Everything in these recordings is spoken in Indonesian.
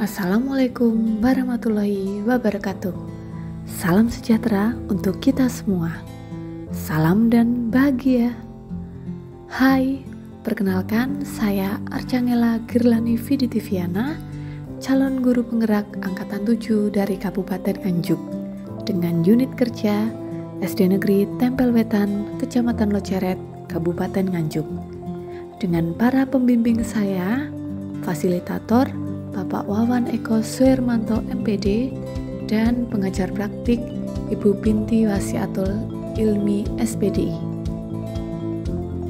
Assalamualaikum warahmatullahi wabarakatuh. Salam sejahtera untuk kita semua. Salam dan bahagia. Hai, perkenalkan saya Arcangela Girlani Viditiviana, calon guru penggerak Angkatan 7 dari Kabupaten Nganjuk, dengan unit kerja SD Negeri Tempel Wetan, Kecamatan Loceret, Kabupaten Nganjuk. Dengan para pembimbing saya, fasilitator Bapak Wawan Eko Suhermanto MPD dan pengajar praktik Ibu Binti Wasiatul Ilmi SPDI.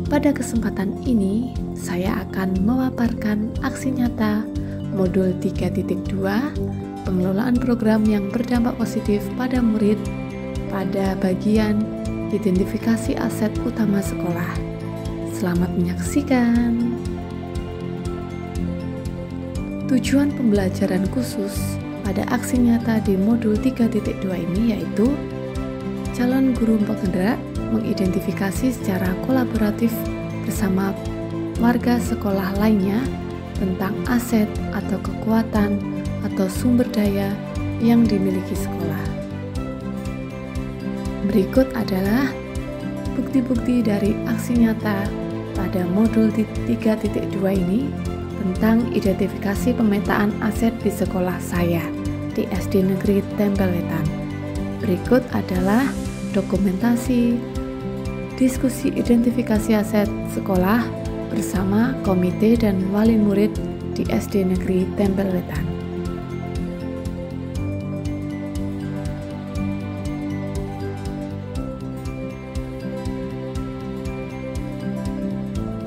Pada kesempatan ini, saya akan memaparkan aksi nyata modul 3.2 pengelolaan program yang berdampak positif pada murid pada bagian identifikasi aset utama sekolah. Selamat menyaksikan. Tujuan pembelajaran khusus pada aksi nyata di modul 3.2 ini yaitu calon guru penggerak mengidentifikasi secara kolaboratif bersama warga sekolah lainnya tentang aset atau kekuatan atau sumber daya yang dimiliki sekolah. Berikut adalah bukti-bukti dari aksi nyata pada modul 3.2 ini tentang identifikasi pemetaan aset di sekolah saya di SD Negeri Tempel Wetan. Berikut adalah dokumentasi diskusi identifikasi aset sekolah bersama komite dan wali murid di SD Negeri Tempel Wetan.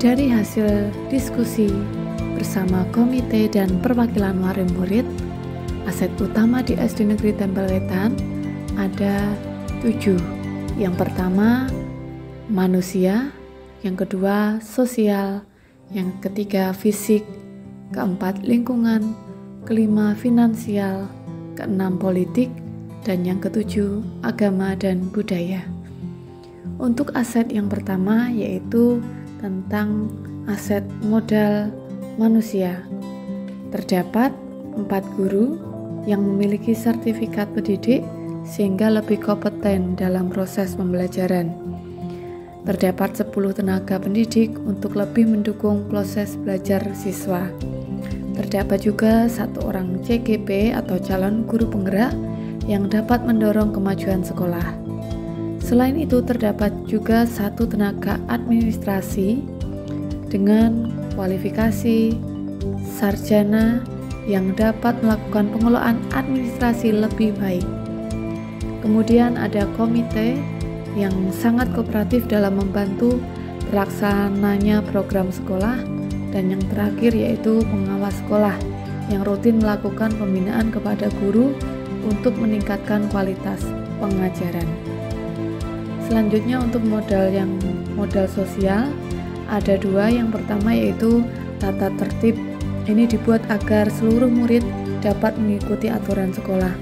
Dari hasil diskusi bersama komite dan perwakilan wali murid, aset utama di SD Negeri Tempel Wetan ada 7. Yang pertama, manusia. Yang kedua, sosial. Yang ketiga, fisik. Keempat, lingkungan. Kelima, finansial. Keenam, politik. Dan yang ketujuh, agama dan budaya. Untuk aset yang pertama yaitu tentang aset modal manusia. Terdapat 4 guru yang memiliki sertifikat pendidik sehingga lebih kompeten dalam proses pembelajaran. Terdapat 10 tenaga pendidik untuk lebih mendukung proses belajar siswa. Terdapat juga 1 orang CGP atau calon guru penggerak yang dapat mendorong kemajuan sekolah. Selain itu terdapat juga 1 tenaga administrasi dengan kualifikasi sarjana yang dapat melakukan pengelolaan administrasi lebih baik. Kemudian ada komite yang sangat kooperatif dalam membantu terlaksananya program sekolah, dan yang terakhir yaitu pengawas sekolah yang rutin melakukan pembinaan kepada guru untuk meningkatkan kualitas pengajaran. Selanjutnya untuk modal sosial ada 2. Yang pertama yaitu tata tertib. Ini dibuat agar seluruh murid dapat mengikuti aturan sekolah.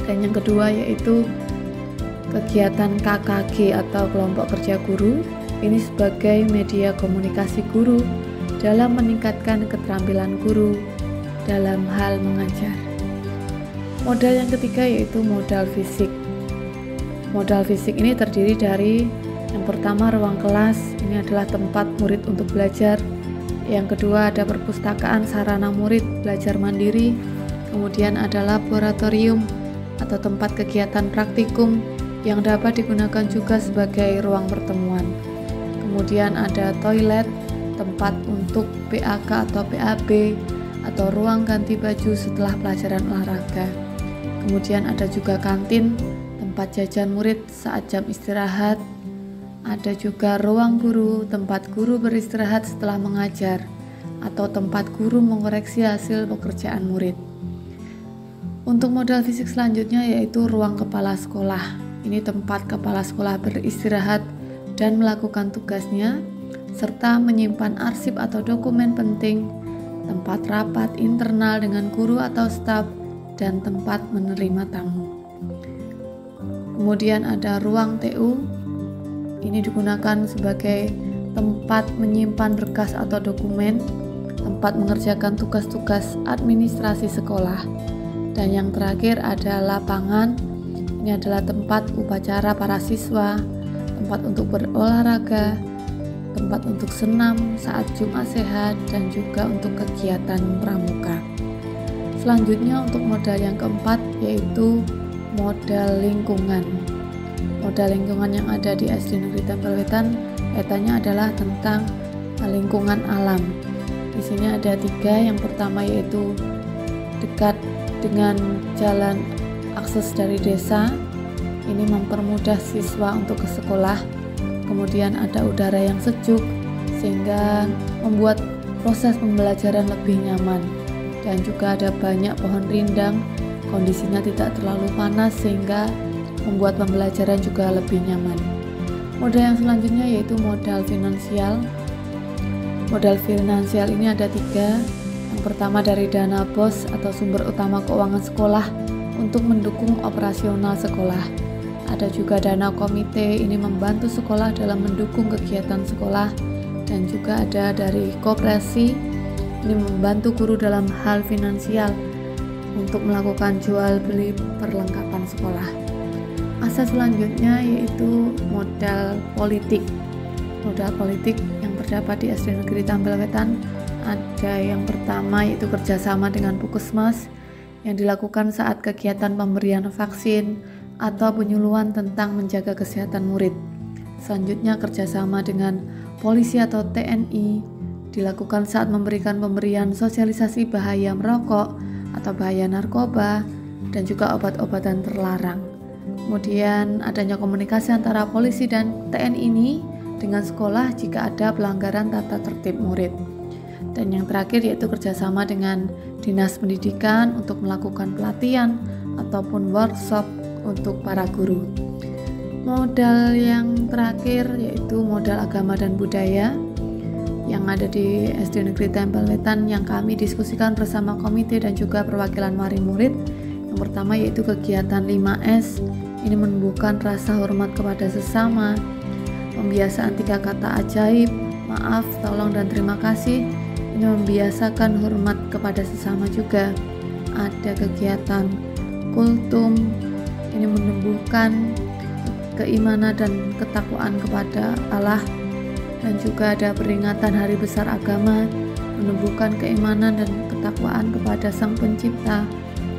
Dan yang kedua yaitu kegiatan KKG atau kelompok kerja guru. Ini sebagai media komunikasi guru dalam meningkatkan keterampilan guru dalam hal mengajar. Modal yang ketiga yaitu modal fisik. Modal fisik ini terdiri dari yang pertama ruang kelas, ini adalah tempat murid untuk belajar. Yang kedua ada perpustakaan sarana murid belajar mandiri. Kemudian ada laboratorium atau tempat kegiatan praktikum yang dapat digunakan juga sebagai ruang pertemuan. Kemudian ada toilet, tempat untuk PAK atau PAB atau ruang ganti baju setelah pelajaran olahraga. Kemudian ada juga kantin, tempat jajan murid saat jam istirahat. Ada juga ruang guru, tempat guru beristirahat setelah mengajar, atau tempat guru mengoreksi hasil pekerjaan murid. Untuk modal fisik selanjutnya yaitu ruang kepala sekolah. Ini tempat kepala sekolah beristirahat dan melakukan tugasnya, serta menyimpan arsip atau dokumen penting, tempat rapat internal dengan guru atau staf, dan tempat menerima tamu. Kemudian ada ruang TU. Ini digunakan sebagai tempat menyimpan berkas atau dokumen. tempat mengerjakan tugas-tugas administrasi sekolah. Dan yang terakhir ada lapangan. Ini adalah tempat upacara para siswa, tempat untuk berolahraga, tempat untuk senam saat Jumat Sehat, dan juga untuk kegiatan pramuka. Selanjutnya untuk modal yang keempat yaitu modal lingkungan. Modal lingkungan yang ada di SD Negeri Tempel Wetan kaitannya adalah tentang lingkungan alam. Di sini ada 3. Yang pertama yaitu dekat dengan jalan akses dari desa. Ini mempermudah siswa untuk ke sekolah. Kemudian ada udara yang sejuk sehingga membuat proses pembelajaran lebih nyaman. Dan juga ada banyak pohon rindang, kondisinya tidak terlalu panas sehingga membuat pembelajaran juga lebih nyaman. Modal yang selanjutnya yaitu modal finansial. Modal finansial ini ada 3. Yang pertama dari dana BOS atau sumber utama keuangan sekolah untuk mendukung operasional sekolah. Ada juga dana komite, ini membantu sekolah dalam mendukung kegiatan sekolah. Dan juga ada dari koperasi, ini membantu guru dalam hal finansial untuk melakukan jual beli perlengkapan sekolah. Aset selanjutnya yaitu modal politik. Modal politik yang terdapat di SD Negeri Tempel Wetan ada yang pertama yaitu kerjasama dengan Puskesmas yang dilakukan saat kegiatan pemberian vaksin atau penyuluhan tentang menjaga kesehatan murid. Selanjutnya kerjasama dengan polisi atau TNI dilakukan saat memberikan pemberian sosialisasi bahaya merokok atau bahaya narkoba dan juga obat-obatan terlarang. Kemudian adanya komunikasi antara polisi dan TNI ini dengan sekolah jika ada pelanggaran tata tertib murid. Dan yang terakhir yaitu kerjasama dengan Dinas Pendidikan untuk melakukan pelatihan ataupun workshop untuk para guru. Modal yang terakhir yaitu modal agama dan budaya yang ada di SD Negeri Tempel Wetan yang kami diskusikan bersama komite dan juga perwakilan wali murid. Yang pertama yaitu kegiatan 5S, ini menumbuhkan rasa hormat kepada sesama, pembiasaan 3 kata ajaib, maaf, tolong, dan terima kasih. Ini membiasakan hormat kepada sesama juga. Ada kegiatan kultum, ini menumbuhkan keimanan dan ketakwaan kepada Allah. Dan juga ada peringatan Hari Besar Agama, menumbuhkan keimanan dan ketakwaan kepada Sang Pencipta.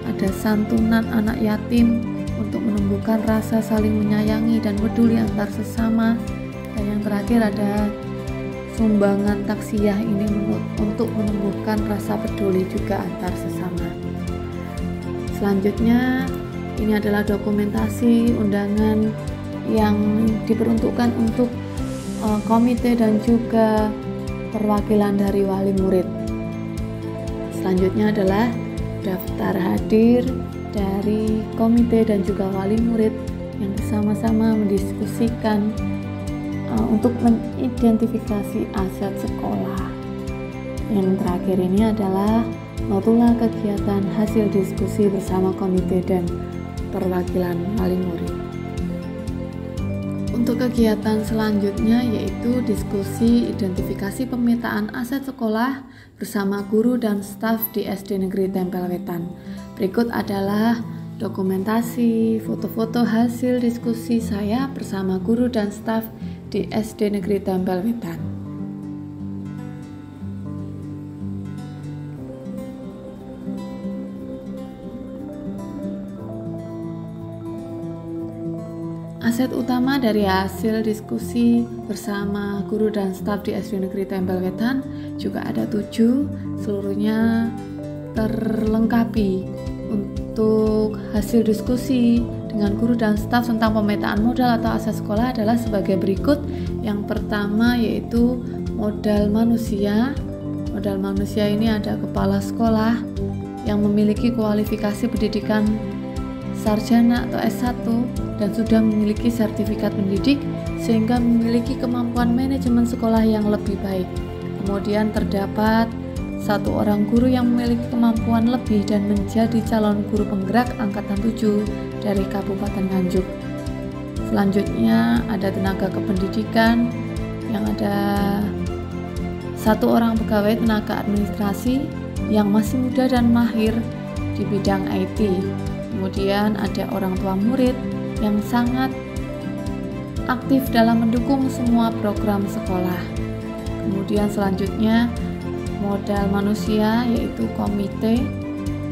Ada santunan anak yatim untuk menumbuhkan rasa saling menyayangi dan peduli antar sesama. Dan yang terakhir ada sumbangan taksiyah, ini untuk menumbuhkan rasa peduli juga antar sesama. Selanjutnya ini adalah dokumentasi undangan yang diperuntukkan untuk komite dan juga perwakilan dari wali murid. Selanjutnya adalah daftar hadir dari komite dan juga wali murid yang bersama-sama mendiskusikan untuk mengidentifikasi aset sekolah. Yang terakhir ini adalah notula kegiatan hasil diskusi bersama komite dan perwakilan wali murid. Untuk kegiatan selanjutnya yaitu diskusi identifikasi pemetaan aset sekolah bersama guru dan staf di SD Negeri Tempel Wetan. Berikut adalah dokumentasi foto-foto hasil diskusi saya bersama guru dan staf di SD Negeri Tempel Wetan. Aset utama dari hasil diskusi bersama guru dan staf di SD Negeri Tempel Wetan juga ada 7, seluruhnya terlengkapi. Untuk hasil diskusi dengan guru dan staf tentang pemetaan modal atau aset sekolah adalah sebagai berikut. Yang pertama yaitu modal manusia. Modal manusia ini ada kepala sekolah yang memiliki kualifikasi pendidikan sarjana atau S1 dan sudah memiliki sertifikat pendidik sehingga memiliki kemampuan manajemen sekolah yang lebih baik. Kemudian terdapat 1 orang guru yang memiliki kemampuan lebih dan menjadi calon guru penggerak angkatan 7 dari Kabupaten Nganjuk. Selanjutnya ada tenaga kependidikan yang ada 1 1 orang pegawai tenaga administrasi yang masih muda dan mahir di bidang IT. Kemudian ada orang tua murid yang sangat aktif dalam mendukung semua program sekolah. Kemudian selanjutnya modal manusia, yaitu komite.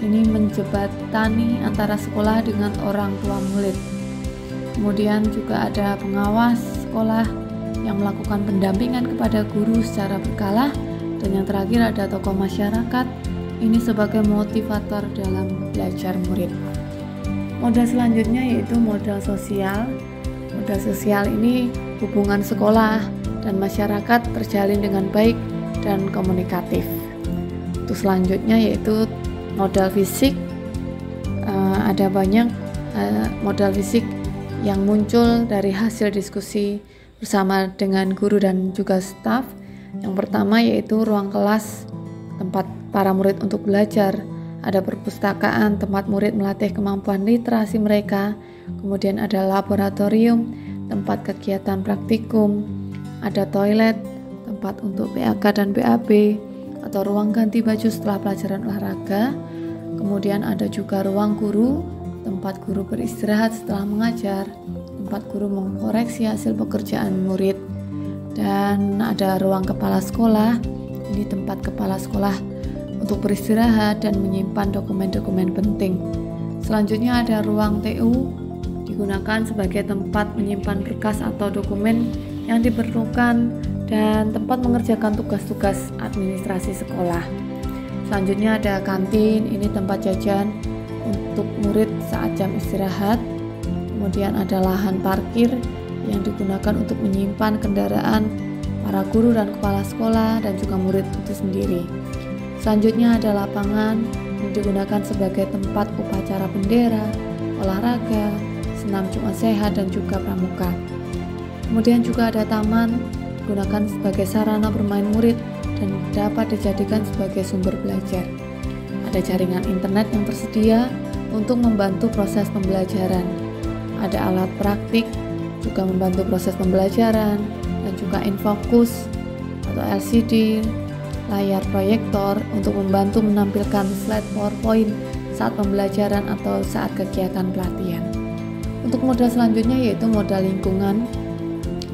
Ini menjembatani antara sekolah dengan orang tua murid. Kemudian juga ada pengawas sekolah yang melakukan pendampingan kepada guru secara berkala. Dan yang terakhir ada tokoh masyarakat, ini sebagai motivator dalam belajar murid. Modal selanjutnya yaitu modal sosial. Modal sosial ini hubungan sekolah dan masyarakat terjalin dengan baik dan komunikatif. Untuk selanjutnya yaitu modal fisik. Ada banyak modal fisik yang muncul dari hasil diskusi bersama dengan guru dan juga staf. Yang pertama yaitu ruang kelas, tempat para murid untuk belajar. Ada perpustakaan, tempat murid melatih kemampuan literasi mereka. Kemudian ada laboratorium, tempat kegiatan praktikum. Ada toilet, tempat untuk PAK dan BAB, atau ruang ganti baju setelah pelajaran olahraga. Kemudian ada juga ruang guru, tempat guru beristirahat setelah mengajar, tempat guru mengkoreksi hasil pekerjaan murid. Dan ada ruang kepala sekolah, ini tempat kepala sekolah untuk beristirahat dan menyimpan dokumen-dokumen penting. Selanjutnya ada ruang TU, digunakan sebagai tempat menyimpan berkas atau dokumen yang diperlukan dan tempat mengerjakan tugas-tugas administrasi sekolah. Selanjutnya ada kantin, ini tempat jajan untuk murid saat jam istirahat. Kemudian ada lahan parkir yang digunakan untuk menyimpan kendaraan para guru dan kepala sekolah dan juga murid itu sendiri. Selanjutnya ada lapangan yang digunakan sebagai tempat upacara bendera, olahraga, senam Jumat sehat dan juga pramuka. Kemudian juga ada taman digunakan sebagai sarana bermain murid dan dapat dijadikan sebagai sumber belajar. Ada jaringan internet yang tersedia untuk membantu proses pembelajaran. Ada alat praktik juga membantu proses pembelajaran, dan juga infocus atau LCD, layar proyektor untuk membantu menampilkan slide PowerPoint saat pembelajaran atau saat kegiatan pelatihan. Untuk modal selanjutnya yaitu modal lingkungan.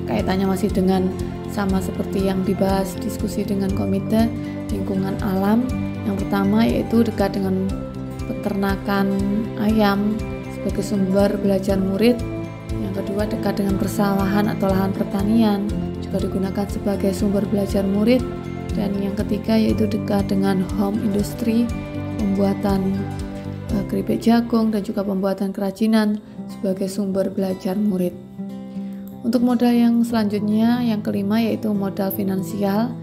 Kaitannya masih dengan sama seperti yang dibahas diskusi dengan komite, lingkungan alam. Yang pertama yaitu dekat dengan peternakan ayam sebagai sumber belajar murid. Yang kedua dekat dengan persawahan atau lahan pertanian juga digunakan sebagai sumber belajar murid. Dan yang ketiga yaitu dekat dengan home industry, pembuatan keripik jagung dan juga pembuatan kerajinan sebagai sumber belajar murid. Untuk modal yang selanjutnya, yang kelima yaitu modal finansial.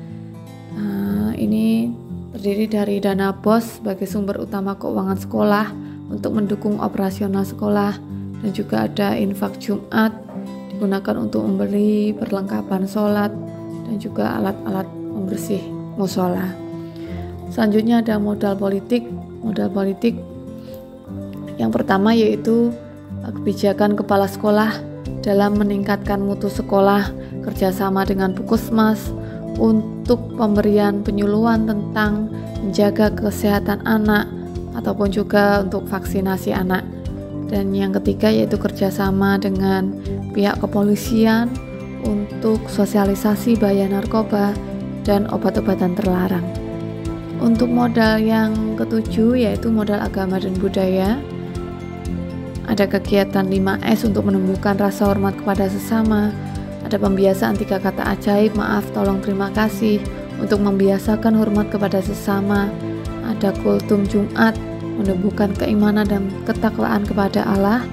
Ini terdiri dari dana BOS sebagai sumber utama keuangan sekolah untuk mendukung operasional sekolah, dan juga ada infak Jumat digunakan untuk membeli perlengkapan sholat dan juga alat-alat pembersih musola. Selanjutnya ada modal politik. Modal politik yang pertama yaitu kebijakan kepala sekolah dalam meningkatkan mutu sekolah, kerjasama dengan Puskesmas untuk pemberian penyuluhan tentang menjaga kesehatan anak ataupun juga untuk vaksinasi anak. Dan yang ketiga yaitu kerjasama dengan pihak kepolisian untuk sosialisasi bahaya narkoba dan obat-obatan terlarang. Untuk modal yang ketujuh yaitu modal agama dan budaya. Ada kegiatan 5S untuk menumbuhkan rasa hormat kepada sesama. Ada pembiasaan 3 kata ajaib, maaf, tolong, terima kasih, untuk membiasakan hormat kepada sesama. Ada kultum Jumat, menumbuhkan keimanan dan ketakwaan kepada Allah.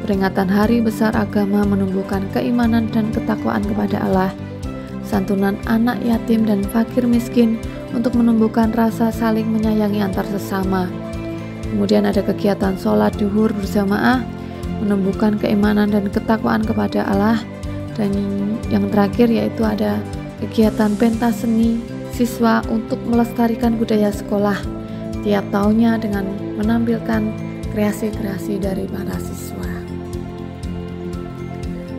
Peringatan hari besar agama, menumbuhkan keimanan dan ketakwaan kepada Allah. Santunan anak yatim dan fakir miskin untuk menumbuhkan rasa saling menyayangi antar sesama. Kemudian ada kegiatan sholat duhur berjamaah, menumbuhkan keimanan dan ketakwaan kepada Allah. Dan yang terakhir yaitu ada kegiatan pentas seni siswa untuk melestarikan budaya sekolah tiap tahunnya dengan menampilkan kreasi-kreasi dari para siswa.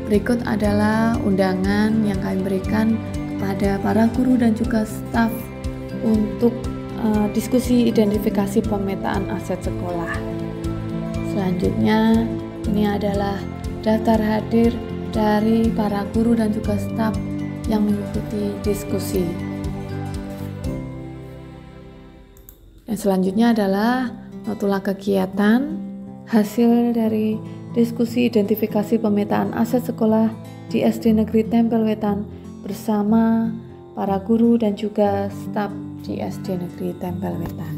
Berikut adalah undangan yang kami berikan kepada para guru dan juga staf untuk diskusi identifikasi pemetaan aset sekolah. Selanjutnya, ini adalah daftar hadir dari para guru dan juga staf yang mengikuti diskusi. Dan selanjutnya adalah notula kegiatan hasil dari diskusi identifikasi pemetaan aset sekolah di SD Negeri Tempel Wetan bersama para guru dan juga staf di SD Negeri Tempel Wetan.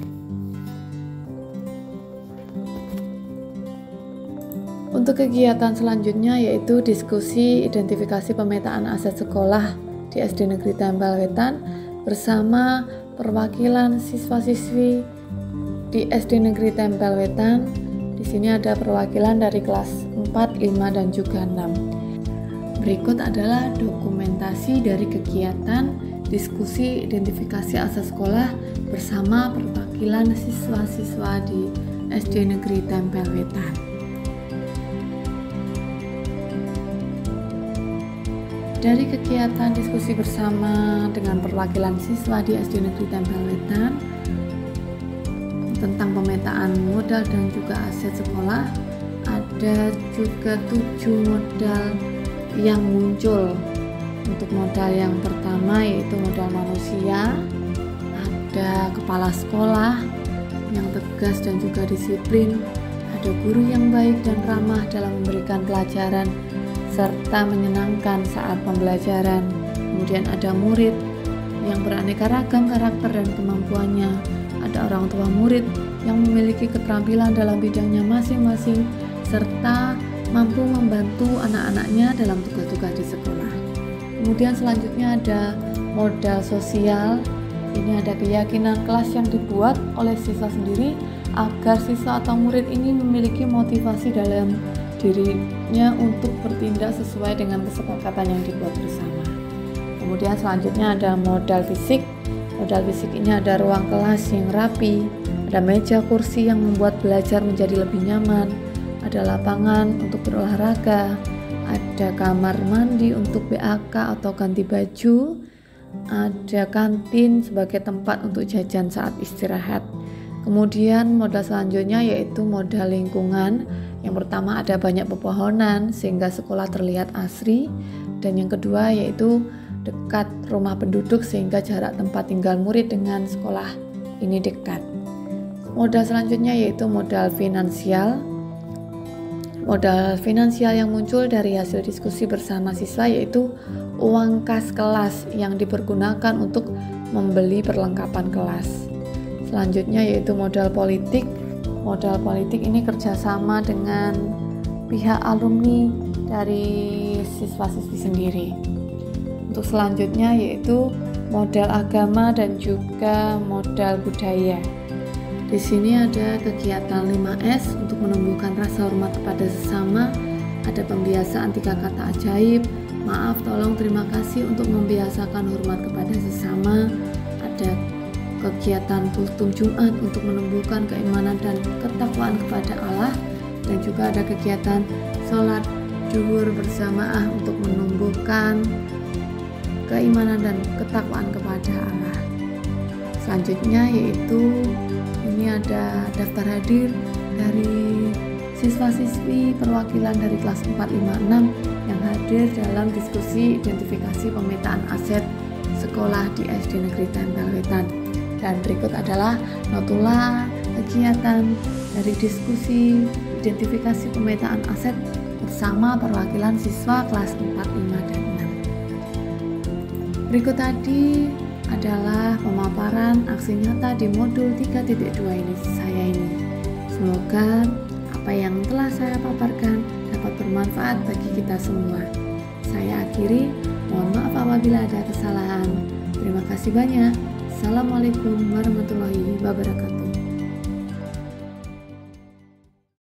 Untuk kegiatan selanjutnya yaitu diskusi identifikasi pemetaan aset sekolah di SD Negeri Tempel Wetan bersama perwakilan siswa-siswi di SD Negeri Tempel Wetan. Di sini ada perwakilan dari kelas 4, 5, dan juga 6. Berikut adalah dokumentasi dari kegiatan diskusi identifikasi aset sekolah bersama perwakilan siswa-siswa di SD Negeri Tempel Wetan. Dari kegiatan diskusi bersama dengan perwakilan siswa di SD Negeri Tempel Wetan tentang pemetaan modal dan juga aset sekolah, ada juga 7 modal yang muncul. Untuk modal yang pertama yaitu modal manusia, ada kepala sekolah yang tegas dan juga disiplin, ada guru yang baik dan ramah dalam memberikan pelajaran serta menyenangkan saat pembelajaran. Kemudian ada murid yang beraneka ragam karakter dan kemampuannya. Ada orang tua murid yang memiliki keterampilan dalam bidangnya masing-masing serta mampu membantu anak-anaknya dalam tugas-tugas di sekolah. Kemudian selanjutnya ada modal sosial. Ini ada keyakinan kelas yang dibuat oleh siswa sendiri agar siswa atau murid ini memiliki motivasi dalam dirinya untuk bertindak sesuai dengan kesepakatan yang dibuat bersama. Kemudian selanjutnya ada modal fisik. Modal fisik ini ada ruang kelas yang rapi, ada meja kursi yang membuat belajar menjadi lebih nyaman, ada lapangan untuk berolahraga, ada kamar mandi untuk BAK atau ganti baju, ada kantin sebagai tempat untuk jajan saat istirahat. Kemudian modal selanjutnya yaitu modal lingkungan. Yang pertama ada banyak pepohonan sehingga sekolah terlihat asri, dan yang kedua yaitu dekat rumah penduduk sehingga jarak tempat tinggal murid dengan sekolah ini dekat. Modal selanjutnya yaitu modal finansial. Modal finansial yang muncul dari hasil diskusi bersama siswa yaitu uang kas kelas yang dipergunakan untuk membeli perlengkapan kelas. Selanjutnya yaitu modal politik. Modal politik ini kerjasama dengan pihak alumni dari siswa-siswi sendiri. Untuk selanjutnya yaitu modal agama dan juga modal budaya. Di sini ada kegiatan 5S untuk menumbuhkan rasa hormat kepada sesama, ada pembiasaan 3 kata ajaib, maaf, tolong, terima kasih untuk membiasakan hormat kepada sesama, ada kegiatan kultum Jumat untuk menumbuhkan keimanan dan ketakwaan kepada Allah, dan juga ada kegiatan sholat zuhur berjamaah untuk menumbuhkan keimanan dan ketakwaan kepada Allah. Selanjutnya yaitu ini ada daftar hadir dari siswa-siswi perwakilan dari kelas 4, 5, 6 yang hadir dalam diskusi identifikasi pemetaan aset sekolah di SD Negeri Tempel Wetan. Dan berikut adalah notula kegiatan dari diskusi identifikasi pemetaan aset bersama perwakilan siswa kelas 4, 5, dan 6. Berikut tadi adalah pemaparan aksi nyata di modul 3.2 ini. Semoga apa yang telah saya paparkan dapat bermanfaat bagi kita semua. Saya akhiri, mohon maaf apabila ada kesalahan. Terima kasih banyak. Assalamualaikum warahmatullahi wabarakatuh.